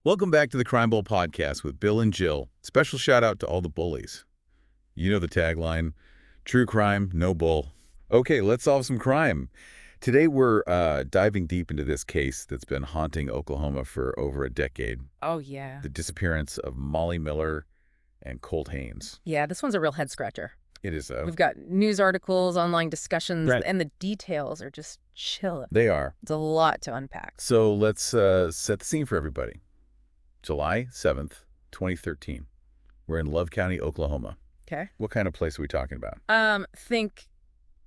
Welcome back to the Crime Bowl podcast with Bill and Jill. Special shout out to all the bullies. You know the tagline, true crime, no bull. Okay, let's solve some crime. Today we're diving deep into this case that's been haunting Oklahoma for over a decade. Oh, yeah. The disappearance of Molly Miller and Colt Haynes. Yeah, this one's a real head-scratcher. It is We've got news articles, online discussions, Right. and the details are just chilling. They are. It's a lot to unpack. So let's set the scene for everybody. July 7th, 2013. We're in Love County, Oklahoma. Okay. What kind of place are we talking about? Think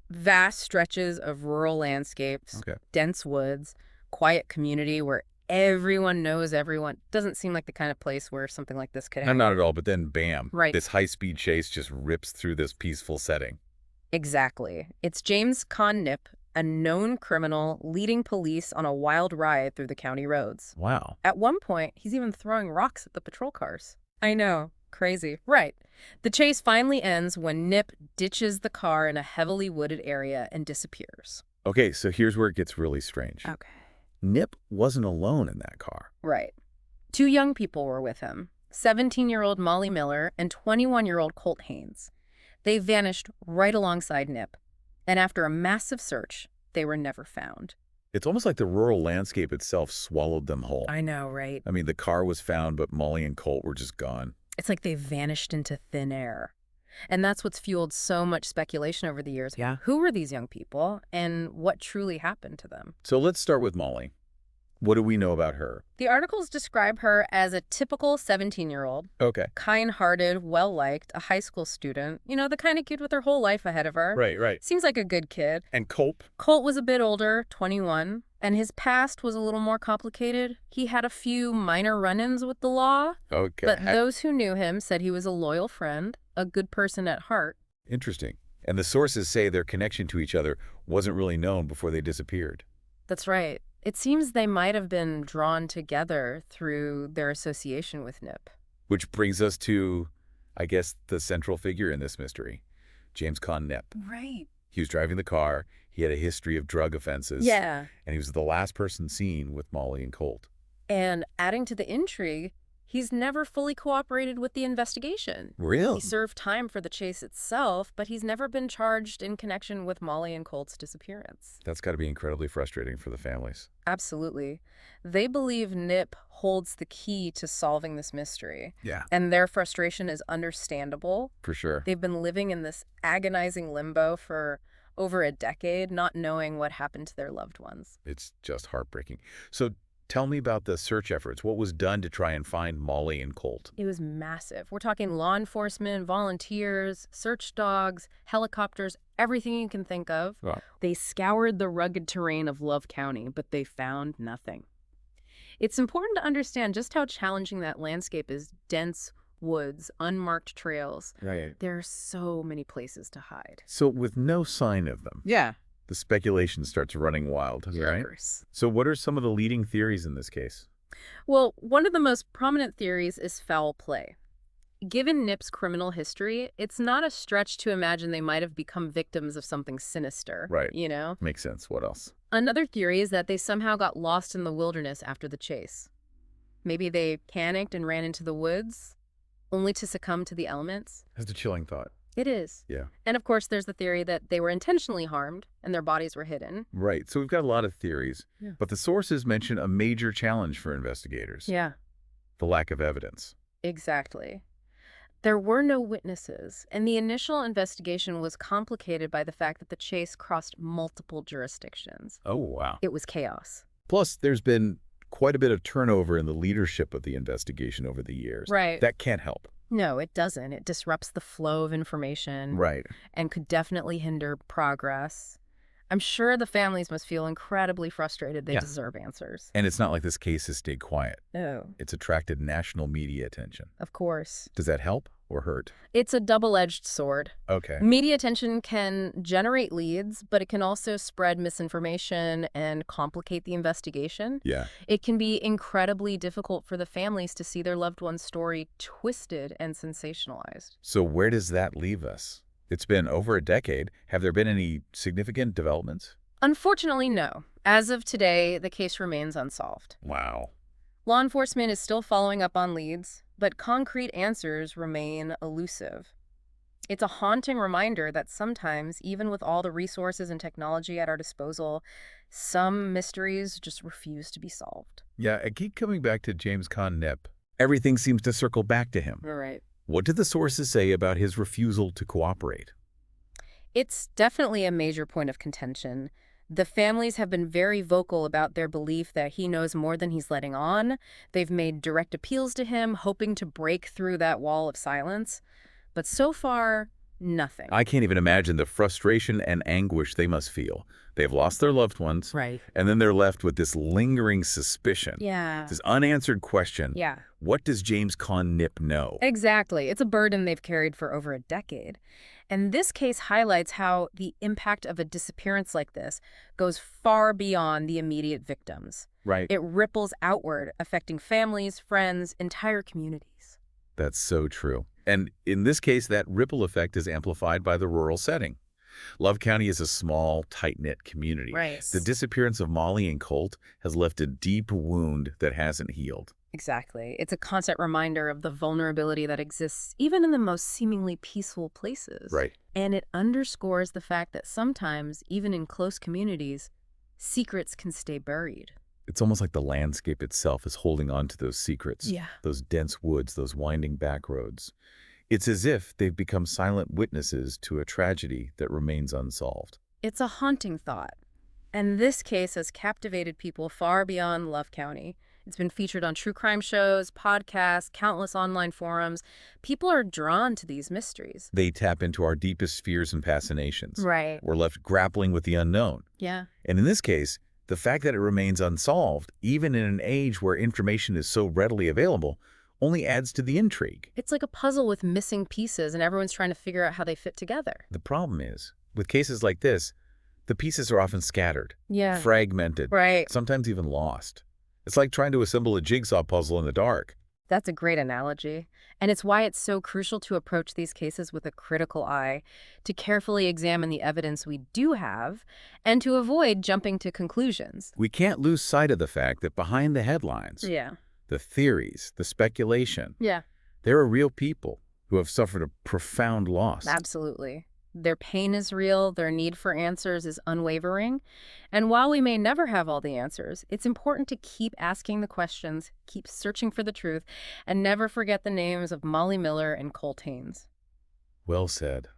vast stretches of rural landscapes, Okay. dense woods, quiet community where everyone knows everyone. Doesn't seem like the kind of place where something like this could happen. Not at all, but then bam. Right. This high-speed chase just rips through this peaceful setting. Exactly. It's James Con Nip, a known criminal leading police on a wild ride through the county roads. Wow. At one point, he's even throwing rocks at the patrol cars. I know. Crazy. Right. The chase finally ends when Nip ditches the car in a heavily wooded area and disappears. Okay, so here's where it gets really strange. Okay. Nip wasn't alone in that car. Right. Two young people were with him, 17-year-old Molly Miller and 21-year-old Colt Haynes. They vanished right alongside Nip, and after a massive search, they were never found. It's almost like the rural landscape itself swallowed them whole. I know, right? I mean, the car was found, but Molly and Colt were just gone. It's like they vanished into thin air. And that's what's fueled so much speculation over the years. Yeah. Who were these young people, and what truly happened to them? So let's start with Molly. What do we know about her? The articles describe her as a typical 17-year-old, Okay. kind-hearted, well-liked, a high school student. You know, the kind of kid with her whole life ahead of her. Right. Seems like a good kid. And Colt? Colt was a bit older, 21, and his past was a little more complicated. He had a few minor run-ins with the law, Okay. but those who knew him said he was a loyal friend, a good person at heart. Interesting. And the sources say their connection to each other wasn't really known before they disappeared. That's right. It seems they might have been drawn together through their association with Nip. Which brings us to, I guess, the central figure in this mystery, James Con Nip. Right. He was driving the car. He had a history of drug offenses. Yeah. And he was the last person seen with Molly and Colt. And adding to the intrigue, he's never fully cooperated with the investigation. Really? He served time for the chase itself, but he's never been charged in connection with Molly and Colt's disappearance. That's got to be incredibly frustrating for the families. Absolutely. They believe Nip holds the key to solving this mystery. Yeah. And their frustration is understandable. For sure. They've been living in this agonizing limbo for over a decade, not knowing what happened to their loved ones. It's just heartbreaking. So tell me about the search efforts. What was done to try and find Molly and Colt? It was massive. We're talking law enforcement, volunteers, search dogs, helicopters, everything you can think of. Wow. They scoured the rugged terrain of Love County, but they found nothing. It's important to understand just how challenging that landscape is. Dense woods, unmarked trails. Right. There are so many places to hide. So with no sign of them, Yeah. the speculation starts running wild, right? Course. So what are some of the leading theories in this case? Well, one of the most prominent theories is foul play. Given Nip's criminal history, it's not a stretch to imagine they might have become victims of something sinister. Right. You know? Makes sense. What else? Another theory is that they somehow got lost in the wilderness after the chase. Maybe they panicked and ran into the woods, only to succumb to the elements. That's a chilling thought. It is. Yeah. And of course, there's the theory that they were intentionally harmed and their bodies were hidden. Right. So we've got a lot of theories, Yeah. but the sources mention a major challenge for investigators. Yeah, The lack of evidence. exactly. There were no witnesses, and the initial investigation was complicated by the fact that the chase crossed multiple jurisdictions. Oh, wow. It was chaos. Plus, there's been quite a bit of turnover in the leadership of the investigation over the years. Right. That can't help. No, it doesn't. It disrupts the flow of information. Right. And could definitely hinder progress. I'm sure the families must feel incredibly frustrated. They Yeah. deserve answers. And it's not like this case has stayed quiet. No, It's attracted national media attention. of course. Does that help or hurt? It's a double-edged sword. Okay. Media attention can generate leads, but it can also spread misinformation and complicate the investigation. Yeah. It can be incredibly difficult for the families to see their loved one's story twisted and sensationalized. So where does that leave us? It's been over a decade. Have there been any significant developments? Unfortunately, no. As of today, the case remains unsolved. Wow. Law enforcement is still following up on leads, but concrete answers remain elusive. It's a haunting reminder that sometimes, even with all the resources and technology at our disposal, some mysteries just refuse to be solved. Yeah, I keep coming back to James Conn Knipp. Everything seems to circle back to him. All right. What did the sources say about his refusal to cooperate? It's definitely a major point of contention. The families have been very vocal about their belief that he knows more than he's letting on. They've made direct appeals to him, hoping to break through that wall of silence. But so far, nothing. I can't even imagine the frustration and anguish they must feel. They've lost their loved ones, Right. and then they're left with this lingering suspicion, Yeah. this unanswered question. Yeah. What does James Conn Knipp know? Exactly. It's a burden they've carried for over a decade. And this case highlights how the impact of a disappearance like this goes far beyond the immediate victims. Right. It ripples outward, affecting families, friends, entire communities. That's so true. And in this case, that ripple effect is amplified by the rural setting. Love County is a small, tight-knit community. Right. The disappearance of Molly and Colt has left a deep wound that hasn't healed. Exactly. It's a constant reminder of the vulnerability that exists even in the most seemingly peaceful places. Right. And it underscores the fact that sometimes, even in close communities, secrets can stay buried. It's almost like the landscape itself is holding on to those secrets, Yeah. those dense woods, those winding back roads. It's as if they've become silent witnesses to a tragedy that remains unsolved. It's a haunting thought. And this case has captivated people far beyond Love County. It's been featured on true crime shows, podcasts, countless online forums. People are drawn to these mysteries. They tap into our deepest fears and fascinations. Right. We're left grappling with the unknown. Yeah. And in this case, the fact that it remains unsolved, even in an age where information is so readily available, only adds to the intrigue. It's like a puzzle with missing pieces, and everyone's trying to figure out how they fit together. The problem is, with cases like this, the pieces are often scattered, Yeah. fragmented, Right. sometimes even lost. It's like trying to assemble a jigsaw puzzle in the dark. That's a great analogy. And it's why it's so crucial to approach these cases with a critical eye, to carefully examine the evidence we do have, and to avoid jumping to conclusions. We can't lose sight of the fact that behind the headlines, Yeah. the theories, the speculation, Yeah. there are real people who have suffered a profound loss. Absolutely. Their pain is real, their need for answers is unwavering, and while we may never have all the answers, it's important to keep asking the questions, keep searching for the truth, and never forget the names of Molly Miller and Colt Haynes. Well said.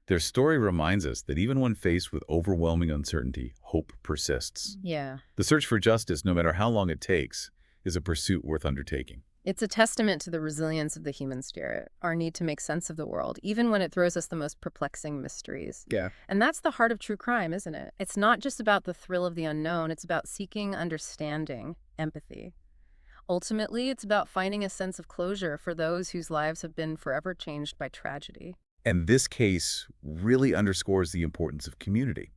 Their story reminds us that even when faced with overwhelming uncertainty, hope persists. Yeah. The search for justice, no matter how long it takes, is a pursuit worth undertaking. It's a testament to the resilience of the human spirit, our need to make sense of the world, even when it throws us the most perplexing mysteries. Yeah. And that's the heart of true crime, isn't it? It's not just about the thrill of the unknown, it's about seeking understanding, empathy. Ultimately, it's about finding a sense of closure for those whose lives have been forever changed by tragedy. And this case really underscores the importance of community,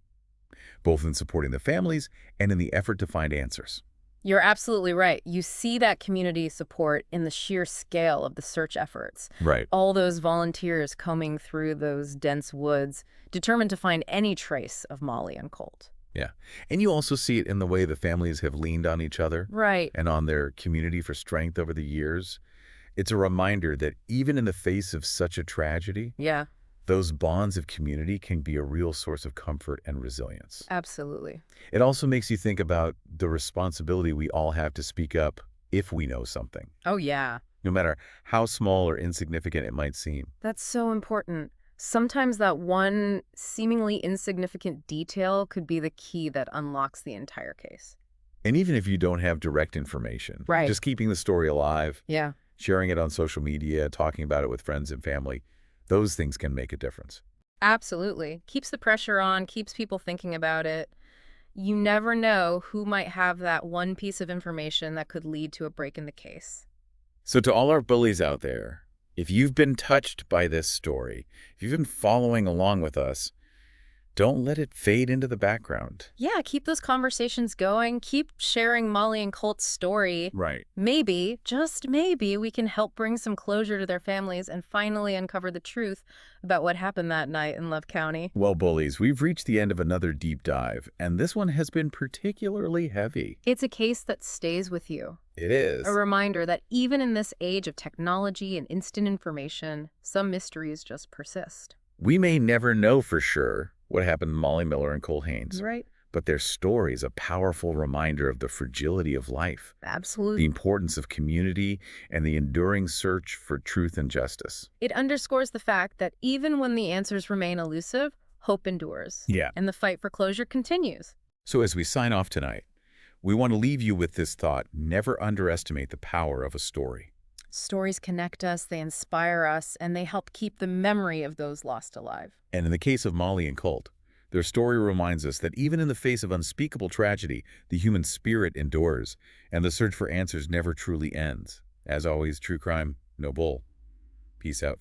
both in supporting the families and in the effort to find answers. You're absolutely right. You see that community support in the sheer scale of the search efforts. Right. All those volunteers combing through those dense woods, determined to find any trace of Molly and Colt. Yeah. And you also see it in the way the families have leaned on each other Right. and on their community for strength over the years. It's a reminder that even in the face of such a tragedy, Yeah, those bonds of community can be a real source of comfort and resilience. absolutely. It also makes you think about the responsibility we all have to speak up if we know something, Oh, yeah. no matter how small or insignificant it might seem. That's so important. Sometimes that one seemingly insignificant detail could be the key that unlocks the entire case. And even if you don't have direct information, Right. just keeping the story alive, Yeah. sharing it on social media, talking about it with friends and family, those things can make a difference. Absolutely. Keeps the pressure on, keeps people thinking about it. You never know who might have that one piece of information that could lead to a break in the case. So to all our bullies out there, if you've been touched by this story, if you've been following along with us, Don't let it fade into the background. Yeah, keep those conversations going. Keep sharing Molly and Colt's story. Right. Maybe, just maybe, we can help bring some closure to their families and finally uncover the truth about what happened that night in Love County. Well, bullies, we've reached the end of another deep dive, and this one has been particularly heavy. It's a case that stays with you. It is. A reminder that even in this age of technology and instant information, some mysteries just persist. We may never know for sure what happened to Molly Miller and Colt Haynes, Right? but their story is a powerful reminder of the fragility of life, Absolutely. the importance of community, and the enduring search for truth and justice. It underscores the fact that even when the answers remain elusive, hope endures. Yeah. And the fight for closure continues. So as we sign off tonight, we want to leave you with this thought: never underestimate the power of a story. Stories connect us, they inspire us, and they help keep the memory of those lost alive. And in the case of Molly and Colt, their story reminds us that even in the face of unspeakable tragedy, the human spirit endures, and the search for answers never truly ends. As always, true crime, no bull. Peace out.